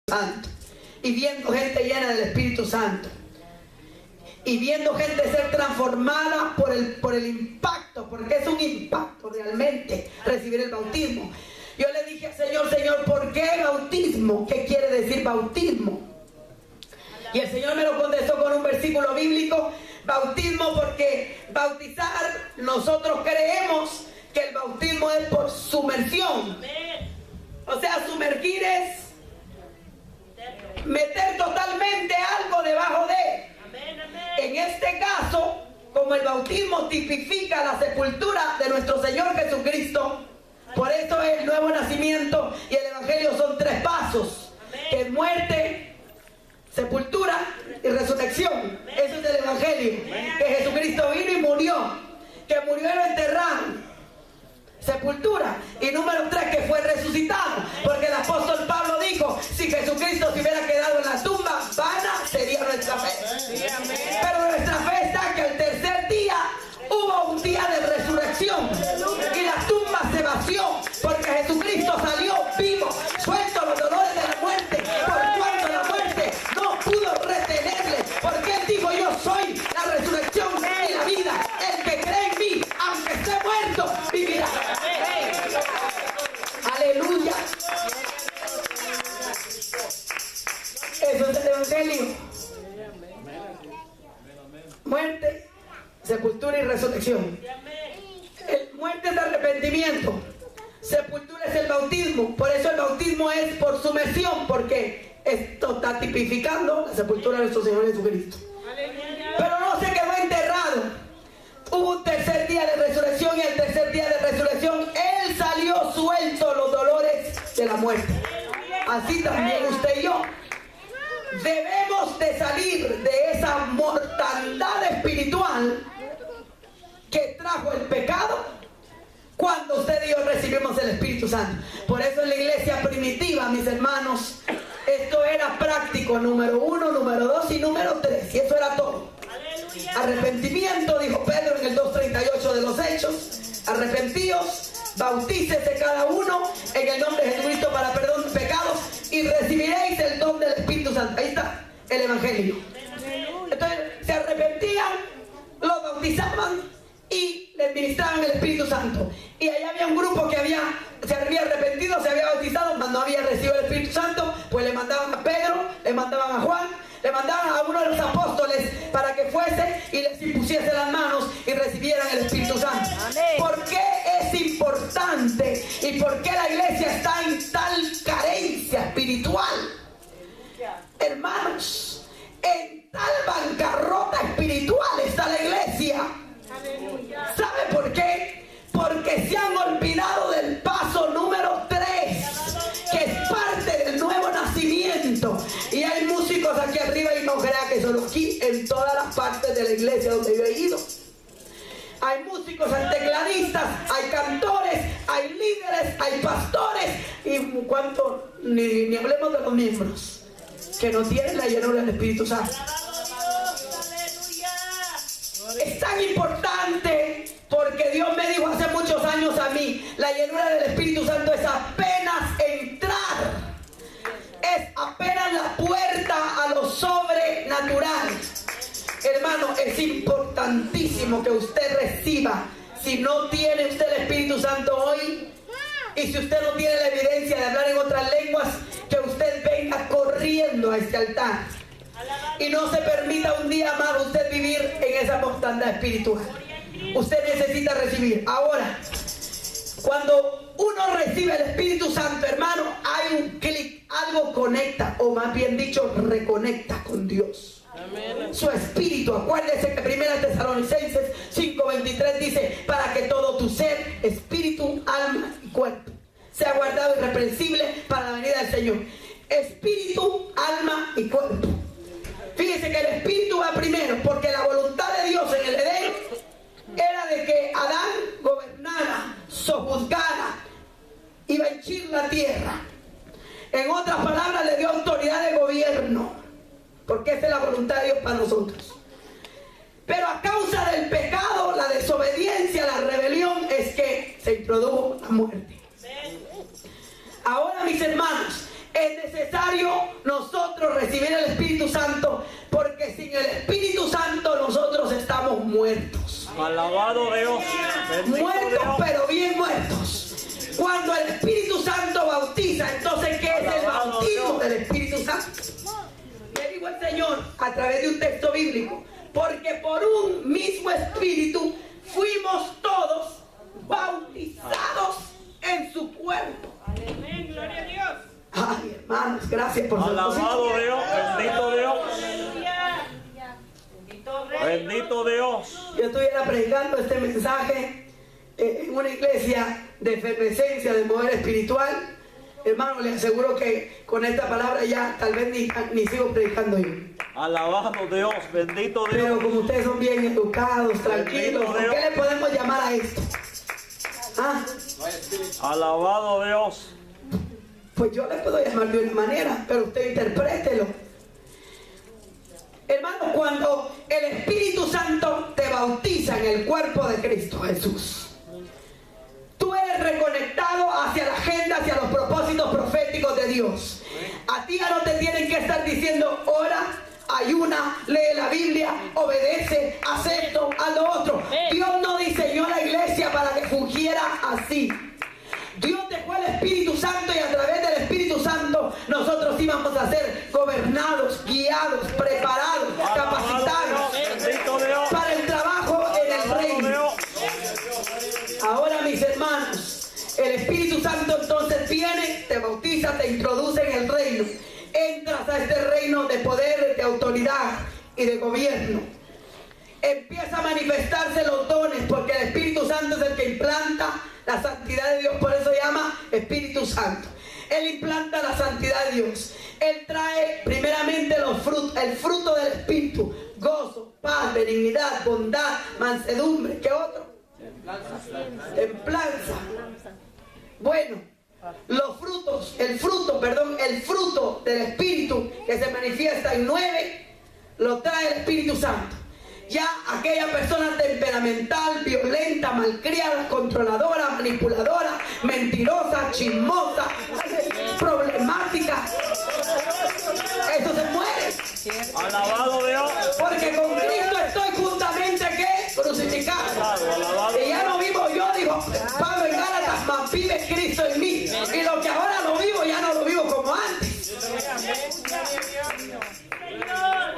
Santo, y viendo gente llena del Espíritu Santo, y viendo gente ser transformada por el impacto, porque es un impacto realmente recibir el bautismo. Yo le dije al Señor: Señor, ¿por qué bautismo? ¿Qué quiere decir bautismo? Y el Señor me lo contestó con un versículo bíblico: bautismo, porque bautizar, nosotros creemos que el bautismo es por sumersión. O sea, sumergir es meter totalmente algo debajo de. En este caso, como el bautismo tipifica la sepultura de nuestro Señor Jesucristo, por eso el nuevo nacimiento y el evangelio son 3 pasos, que es muerte, sepultura y resurrección. Eso es el evangelio, que Jesucristo vino y murió, que murió y lo enterraron, sepultura, y número 3, que fue resucitado, porque el apóstol Pablo dijo: si Jesucristo se hubiera quedado en la tumba, vana sería nuestra fe. Pero nuestra fe está que el tercer día hubo un día de resurrección y la tumba se vació, porque Jesucristo salió vivo, suelto los dolores de la muerte, por cuanto la muerte no pudo retenerle, porque él dijo: yo soy la resurrección y la vida, el que cree en mí, aunque esté muerto, vivirá. Aleluya. Eso es el evangelio: muerte, sepultura y resurrección. Muerte es el arrepentimiento, sepultura es el bautismo. Por eso el bautismo es por sumersión, porque esto está tipificando la sepultura de nuestro Señor Jesucristo. Pero no se quedó enterrado. Hubo un tercer día de resurrección, y el tercer día de resurrección Él salió suelto los dolores de la muerte. Así también usted y yo debemos de salir de esa mortandad espiritual que trajo el pecado cuando usted y yo recibimos el Espíritu Santo. Por eso en la iglesia primitiva, mis hermanos, esto era práctico: número 1, número 2 y número 3, y eso era todo. Arrepentimiento, dijo Pedro en el 2:38 de los Hechos: arrepentíos, bautícese cada uno en el nombre de Jesucristo para perdón de pecados, y recibiréis el don del Espíritu Santo. Ahí está el evangelio. Entonces se arrepentían, los bautizaban y les ministraban el Espíritu Santo. Y allá había un grupo que se había arrepentido, se había bautizado, mas no había recibido el Espíritu Santo. Pues le mandaban a Pedro, le mandaban a Juan, le mandaban a uno de los apóstoles para que fuese y les impusiese las manos y recibieran el Espíritu Santo. ¿Por qué es importante y por qué la iglesia está en tal carencia espiritual? Hermanos, en tal bancarrota espiritual está la iglesia. ¿Sabe por qué? Porque se han olvidado del paso número 3, que es parte del nuevo nacimiento. Y hay músicos aquí arriba, y no crea que solo aquí, en todas las partes de la iglesia donde yo he ido. Hay músicos, hay tecladistas, hay cantores, hay líderes, hay pastores, y cuánto, ni hablemos de los miembros que no tienen la llenura del Espíritu Santo. Es tan importante porque Dios me dijo hace muchos años a mí: la llenura del Espíritu Santo es apenas entrar, es apenas la puerta a lo sobrenatural. Hermano, es importantísimo que usted reciba. Si no tiene usted el Espíritu Santo hoy, y si usted no tiene la evidencia de hablar en otras lenguas, que usted venga corriendo a este altar y no se permita un día más usted vivir en esa mortandad espiritual. Usted necesita recibir. Ahora, cuando uno recibe el Espíritu Santo, hermano, hay un clic, algo conecta, o más bien dicho, reconecta con Dios. Amén. Su espíritu, acuérdese que 1 Tesalonicenses 5:23 dice: para que todo tu ser, espíritu, alma y cuerpo sea guardado irreprensible para la venida del Señor. Espíritu, alma y cuerpo. Fíjese que el espíritu va primero, porque la voluntad de Dios en el Edén era de que Adán gobernara, sojuzgara, iba a henchir la tierra. En otras palabras, le dio autoridad de gobierno, porque esa es la voluntad de Dios para nosotros. Pero a causa del pecado, la desobediencia, la rebelión, es que se introdujo la muerte. Ahora, mis hermanos, Es necesario nosotros recibir el Espíritu Santo, porque sin el Espíritu Santo nosotros estamos muertos. Alabado Dios. Muertos, Dios. pero bien muertos. Cuando el Espíritu Santo bautiza, entonces ¿qué es el bautismo del Espíritu Santo? Le digo al Señor a través de un texto bíblico, porque por un mismo Espíritu fuimos todos bautizados en su cuerpo. Amén, gloria a Dios. Ay, hermanos, gracias por su Alabado posición. Dios. Bendito Dios. Aleluya. Bendito Rey. Bendito Dios. Yo estuviera predicando este mensaje en una iglesia de efervescencia, de mover espiritual. Hermano, les aseguro que con esta palabra ya tal vez ni sigo predicando yo. Alabado Dios. Bendito Dios. Pero como ustedes son bien educados, tranquilos, ¿con qué le podemos llamar a esto? ¿Ah? Alabado Dios. Pues yo le puedo llamar de una manera, pero usted interprételo. Hermano, cuando el Espíritu Santo te bautiza en el cuerpo de Cristo Jesús, tú eres reconectado hacia la agenda, hacia los propósitos proféticos de Dios. A ti ya no te tienen que estar diciendo, ora, ayuna, lee la Biblia, obedece, haz esto, haz lo otro. Dios no diseñó la iglesia para que fungiera así. Dios dejó el Espíritu Santo y a través del Espíritu Santo nosotros íbamos a ser gobernados, guiados, preparados, capacitados para el trabajo en el reino. Ahora, mis hermanos, el Espíritu Santo entonces viene, te bautiza, te introduce en el reino. Entras a este reino de poder, de autoridad y de gobierno. Empieza a manifestarse los dones, porque el Espíritu Santo es el que implanta la santidad de Dios, por eso se llama Espíritu Santo. Él implanta la santidad de Dios. Él trae primeramente el fruto del Espíritu: gozo, paz, benignidad, bondad, mansedumbre. ¿Qué otro? Templanza. Bueno, los frutos, el fruto del Espíritu que se manifiesta en 9, lo trae el Espíritu Santo. Ya aquella persona temperamental, violenta, malcriada, controladora, manipuladora, mentirosa, chismosa, problemática, eso se muere. Alabado Dios. Porque con Cristo estoy juntamente ¿qué? Crucificado. Y ya no vivo yo, digo Pablo en Gálatas, mas vive Cristo en mí. Y lo que ahora lo vivo, ya no lo vivo como antes.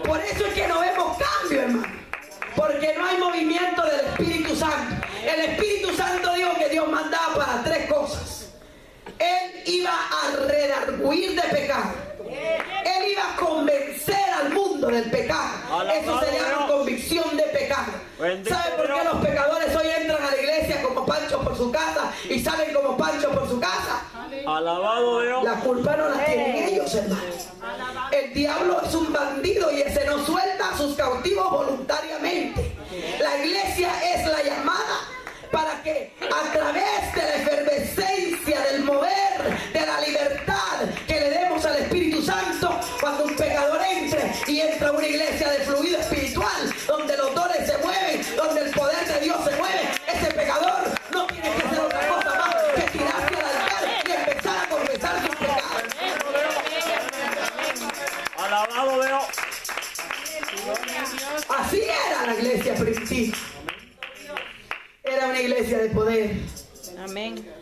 Por eso es que no vemos cambio, hermano. Porque no hay movimiento del Espíritu Santo. El Espíritu Santo dijo que Dios mandaba para 3 cosas. Él iba a redarguir de pecado. Él iba a convencer al mundo del pecado. Eso se llama convicción de pecado. ¿Sabe por qué los pecadores hoy entran a la iglesia como Pancho por su casa y salen como Pancho por su casa? Alabado Dios. La culpa no la tienen ellos, hermano. El diablo es un bandido y ese no suelta a sus cautivos voluntariamente. La iglesia es la llamada para que a través de la efervescencia del mover, de la libertad que le demos al Espíritu Santo, cuando un pecador entre y entra a una iglesia de fluido espiritual, donde los dones se mueven, donde el poder de Dios se mueve, ese pecador no tiene que hacer otra cosa más que tirarse al altar y empezar a confesar sus pecados. Alabado Dios. Así era la iglesia primitiva. Era una iglesia de poder. Amén.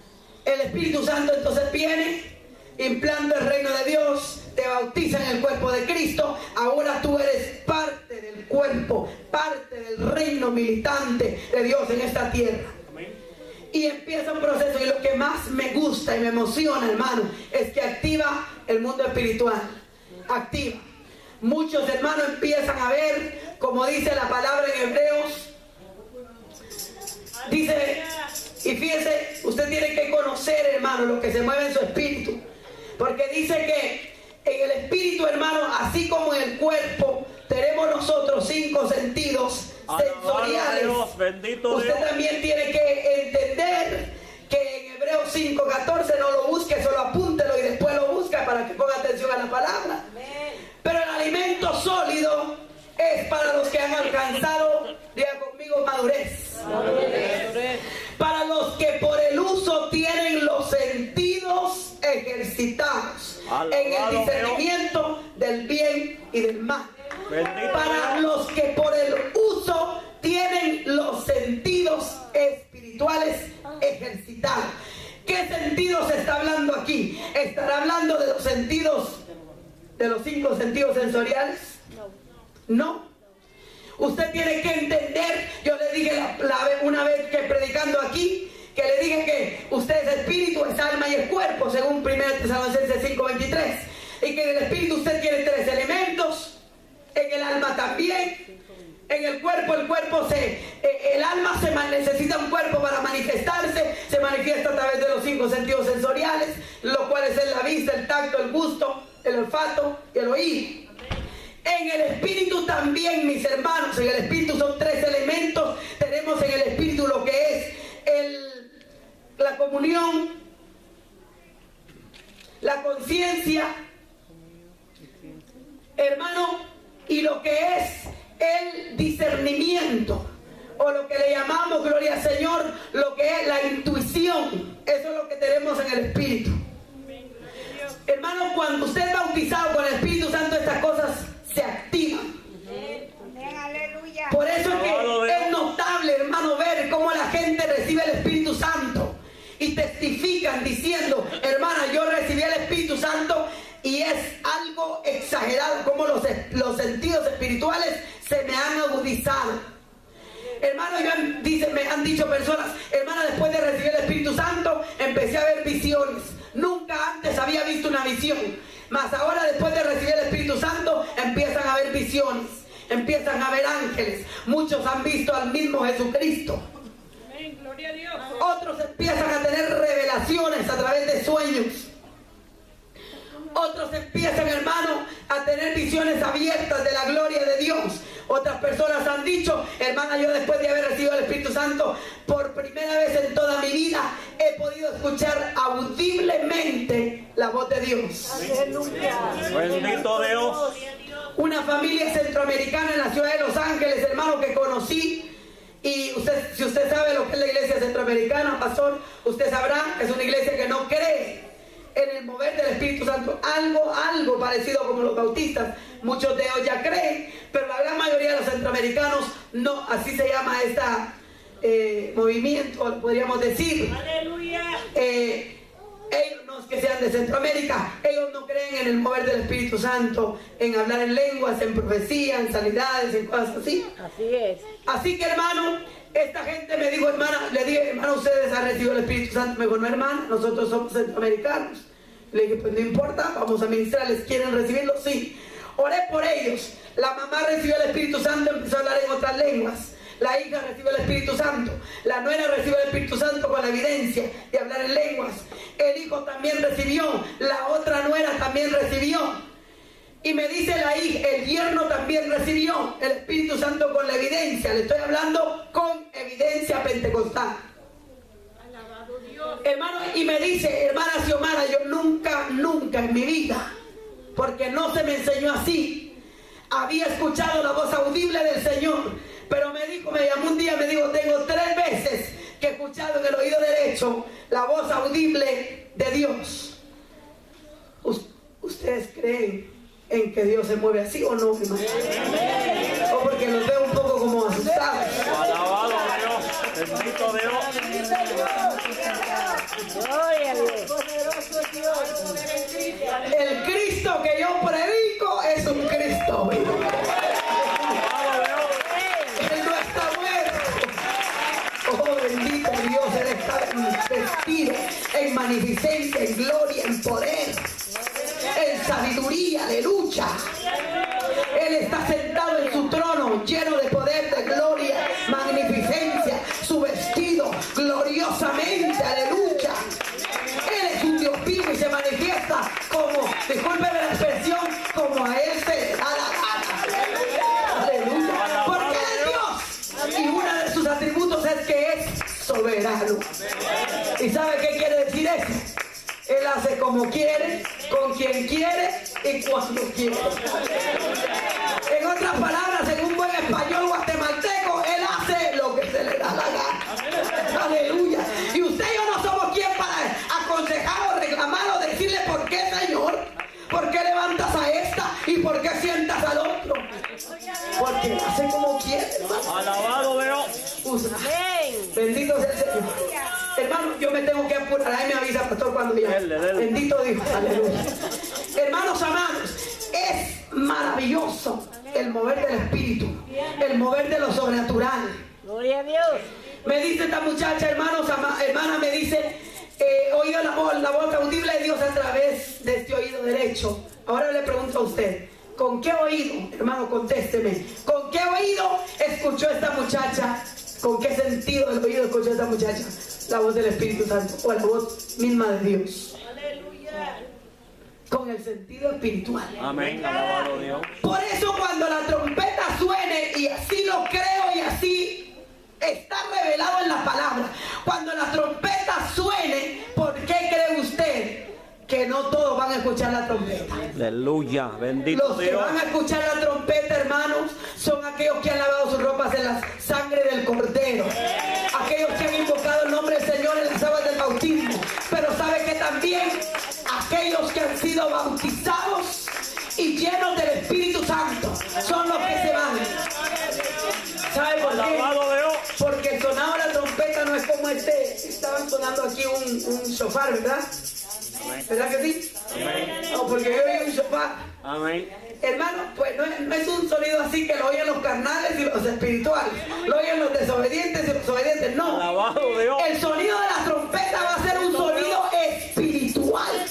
El Espíritu Santo entonces viene, implanta el reino de Dios, te bautiza en el cuerpo de Cristo. Ahora tú eres parte del cuerpo, parte del reino militante de Dios en esta tierra. Y empieza un proceso, y lo que más me gusta y me emociona, hermano, es que activa el mundo espiritual. Activa. Muchos hermanos empiezan a ver, como dice la palabra en Hebreos. Dice, y fíjese, usted tiene que conocer, hermano, lo que se mueve en su espíritu. Porque dice que en el espíritu, hermano, así como en el cuerpo, tenemos nosotros 5 sentidos sensoriales. Dios, bendito usted Dios. también tiene que entender que en Hebreos 5:14 no lo busque, solo apúntelo y después lo busca para que ponga atención a la palabra. Pero el alimento sólido es para los que han alcanzado, diga conmigo, madurez. Para los que por el uso tienen los sentidos ejercitados. En y del mal. Bendito Para Dios. los que por el uso tienen los sentidos espirituales ejercitados. ¿Qué sentidos se está hablando aquí? ¿Estará hablando de los sentidos, de los 5 sentidos sensoriales? No. Usted tiene que entender, yo le dije una vez que predicando aquí, que le dije que usted es espíritu, es alma y es cuerpo, según 1 Tesalonicenses 5:23. Y que en el espíritu usted tiene 3 elementos, en el alma también, en el cuerpo el alma necesita un cuerpo para manifestarse, se manifiesta a través de los 5 sentidos sensoriales, los cuales es la vista, el tacto, el gusto, el olfato y el oído. En el espíritu también, mis hermanos, en el espíritu son 3 elementos. Tenemos en el espíritu lo que es la comunión, la conciencia, hermano, y lo que es el discernimiento, o lo que le llamamos, gloria al Señor, lo que es la intuición. Eso es lo que tenemos en el espíritu. Hermano, cuando usted es bautizado con el Espíritu Santo, estas cosas se activan. Por eso es que es notable, hermano, ver cómo la gente recibe el Espíritu Santo y testifican diciendo: hermana, yo recibí el Espíritu Santo, y es algo exagerado como los sentidos espirituales se me han agudizado. Hermano, me han dicho personas: hermana, después de recibir el Espíritu Santo empecé a ver visiones. Nunca antes había visto una visión, mas ahora, después de recibir el Espíritu Santo, empiezan a ver visiones, empiezan a ver ángeles. Muchos han visto al mismo Jesucristo. Amén, gloria a Dios. Otros empiezan a tener revelaciones a través de sueños. Otros empiezan, hermano, a tener visiones abiertas de la gloria de Dios. Otras personas han dicho: hermana, yo después de haber recibido el Espíritu Santo, por primera vez en toda mi vida he podido escuchar audiblemente la voz de Dios. Bendito Dios. Una familia centroamericana en la ciudad de Los Ángeles, hermano, que conocí. Y si usted sabe lo que es la iglesia centroamericana, pastor, usted sabrá que es una iglesia que no cree en el mover del Espíritu Santo. Algo parecido como los bautistas. Muchos de ellos ya creen, pero la gran mayoría de los centroamericanos no. Así se llama este movimiento, podríamos decir. Aleluya. Ellos no es que sean de Centroamérica, ellos no creen en el mover del Espíritu Santo, en hablar en lenguas, en profecía, en sanidades, en cosas así. Así es. Así que, hermano, esta gente me dijo: hermana, le dije: hermano, ustedes han recibido el Espíritu Santo. Me dijo: no, hermana, nosotros somos centroamericanos. Le dije: pues no importa, vamos a ministrarles. ¿Quieren recibirlo? Sí. Oré por ellos. La mamá recibió el Espíritu Santo, empezó a hablar en otras lenguas. La hija recibió el Espíritu Santo. La nuera recibió el Espíritu Santo con la evidencia de hablar en lenguas. El hijo también recibió. La otra nuera también recibió. Y me dice la hija: el yerno también recibió el Espíritu Santo con la evidencia. Le estoy hablando con evidencia pentecostal. Alabado Dios. Hermano, y me dice: hermana Xiomara, yo nunca en mi vida, porque no se me enseñó así, había escuchado la voz audible del Señor. Pero me llamó un día, me dijo: tengo 3 veces que he escuchado en el oído derecho la voz audible de Dios. ¿Ustedes creen en que Dios se mueve así o no, hermano? O porque los veo un poco como asustados. Alabado Dios. Bendito Dios. Gloria a Dios. El Cristo que yo predico es un Cristo vivo. Él no está muerto. Oh, bendito Dios, Él está vestido en magnificencia, en gloria, en poder, en sabiduría, aleluya. Él está sentado en su trono, lleno de poder, de gloria, magnificencia, su vestido gloriosamente, aleluya. Él es un Dios vivo y se manifiesta como, discúlpeme la expresión, como a Él se le da la gana. Aleluya. Porque Él es Dios. Y uno de sus atributos es que es soberano. ¿Y sabe qué quiere decir eso? Él hace como quiere, con quien quiere y cuando quiere. En otras palabras, en un buen español guatemalteco, Él hace lo que se le da la gana. Aleluya. Y usted y yo no somos quien para aconsejar o reclamar o decirle: ¿por qué, Señor? ¿Por qué levantas a esta? ¿Y por qué sientas a usa. Amén. Bendito sea el Señor. Hermano, yo me tengo que apurar. Ahí me avisa, pastor, cuando ya. Bendito Dios. Aleluya. Hermanos amados, es maravilloso el mover del Espíritu, el mover de lo sobrenatural. Gloria a Dios. Me dice esta muchacha, hermanos, hermana, me dice, oído la voz audible de Dios a través de este oído derecho. Ahora le pregunto a usted, ¿con qué oído, hermano, contésteme? ¿Con qué oído escuchó esta muchacha? ¿Con qué sentido del oído escuchó esta muchacha? La voz del Espíritu Santo o la voz misma de Dios. Aleluya. Con el sentido espiritual. Amén, alabado Dios. Por eso cuando la trompeta suene, y así lo creo y así está revelado en la palabra, cuando la trompeta suene, ¿por qué cree usted que no todos van a escuchar la trompeta? Aleluya, bendito Los que Dios. van a escuchar la trompeta, hermanos, son aquellos que han lavado sus ropas en la sangre del Cordero, aquellos que han invocado el nombre del Señor en las aguas del bautismo. Pero sabe que también aquellos que han sido bautizados y llenos del Espíritu Santo son los que se van. ¿Sabe por qué? Alabado Dios. Porque el sonado de la trompeta no es como estaban sonando aquí un shofar, ¿verdad? ¿Verdad que sí? Amén. No, porque yo oí un shofar. Amén. Hermano, pues no es un sonido así que lo oyen los carnales y los espirituales, lo oyen los desobedientes y los obedientes, no. Alabado Dios. El sonido de la trompeta va a ser un sonido espiritual.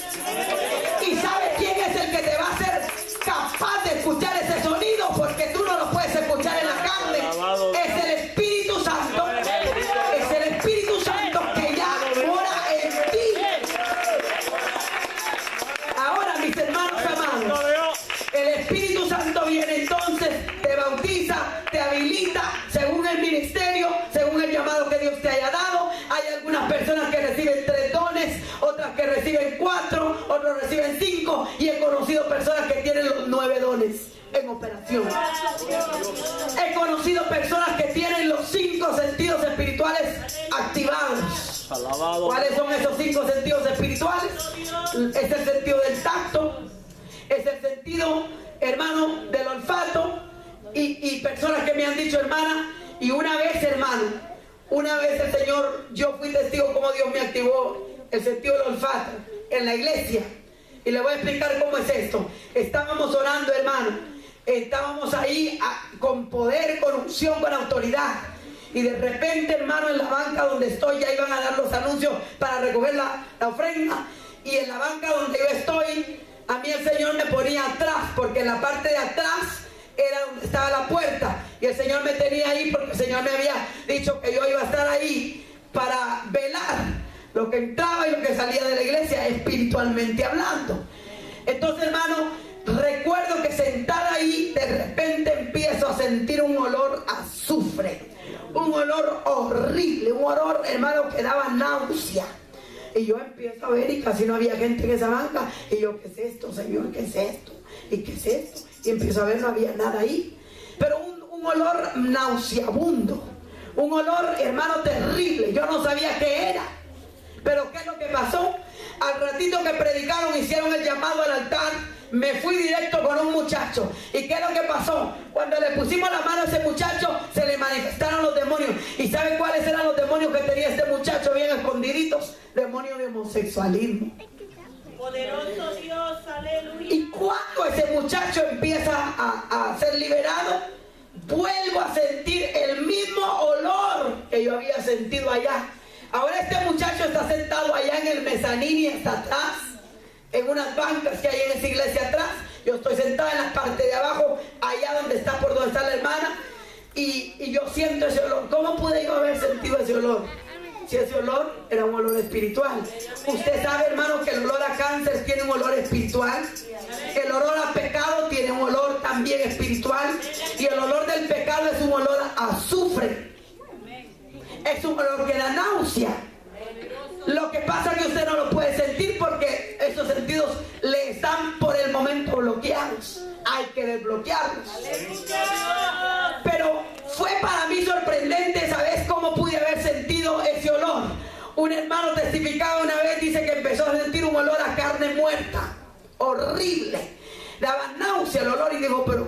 ¿Y sabes quién es el que te va a hacer capaz de escuchar ese sonido? Porque tú no lo puedes escuchar en la carne. Es el Espíritu Santo. Es el Espíritu Santo que ya mora en ti. Ahora, mis hermanos amados, el Espíritu Santo viene entonces, te bautiza, te habilita según el ministerio, según el llamado que Dios te haya dado. Hay algunas personas que reciben 3 dones, otras que reciben 4, otros reciben 5, y he conocido personas que tienen los 9 dones en operación. He conocido personas que tienen los 5 sentidos espirituales activados. Alabado. ¿Cuáles son esos 5 sentidos espirituales? Es el sentido del tacto, es el sentido, hermano, del olfato, y personas que me han dicho, hermana, y una vez, hermano, una vez el Señor, yo fui testigo como Dios me activó el sentido del olfato en la iglesia, y le voy a explicar cómo es esto. Estábamos orando, hermano, estábamos ahí con poder, con unción, con autoridad, y de repente, hermano, en la banca donde estoy ya iban a dar los anuncios para recoger la ofrenda, y en la banca donde yo estoy, a mí el Señor me ponía atrás, porque en la parte de atrás era donde estaba la puerta, y el Señor me tenía ahí porque el Señor me había dicho que yo iba a estar ahí para velar lo que entraba y lo que salía de la iglesia espiritualmente hablando. Entonces, hermano, recuerdo que sentada ahí, de repente empiezo a sentir un olor a azufre, un olor horrible, un olor, hermano, que daba náusea. Y yo empiezo a ver y casi no había gente en esa banca. Y yo, ¿qué es esto, Señor? ¿Qué es esto? ¿Y qué es esto? Y empiezo a ver, no había nada ahí. Pero un olor nauseabundo. Un olor, hermano, terrible. Yo no sabía qué era. Pero ¿qué es lo que pasó? Al ratito que predicaron, hicieron el llamado al altar, me fui directo con un muchacho. ¿Y qué es lo que pasó? Cuando le pusimos la mano a ese muchacho, se le manifestaron los demonios. ¿Y saben cuáles eran los demonios que tenía este muchacho bien escondiditos? Demonios de homosexualismo. Poderoso Dios, aleluya. Y cuando ese muchacho empieza a ser liberado, vuelvo a sentir el mismo olor que yo había sentido allá. Ahora este muchacho está sentado allá en el mezanín y está atrás, en unas bancas que hay en esa iglesia atrás. Yo estoy sentada en la parte de abajo, allá por donde está la hermana, y yo siento ese olor. ¿Cómo pude yo haber sentido ese olor? Si ese olor era un olor espiritual. Usted sabe, hermano, que el olor a cáncer tiene un olor espiritual. El olor a pecado tiene un olor también espiritual. Y el olor del pecado es un olor a azufre. Es un olor que da náusea. Lo que pasa es que usted no lo puede sentir porque esos sentidos le están por el momento bloqueados. Hay que desbloquearlos. Pero fue para mí sorprendente, ¿sabes cómo pude haber sentido ese olor? Un hermano testificaba una vez, dice que empezó a sentir un olor a carne muerta, horrible. Daba náusea el olor y dijo, pero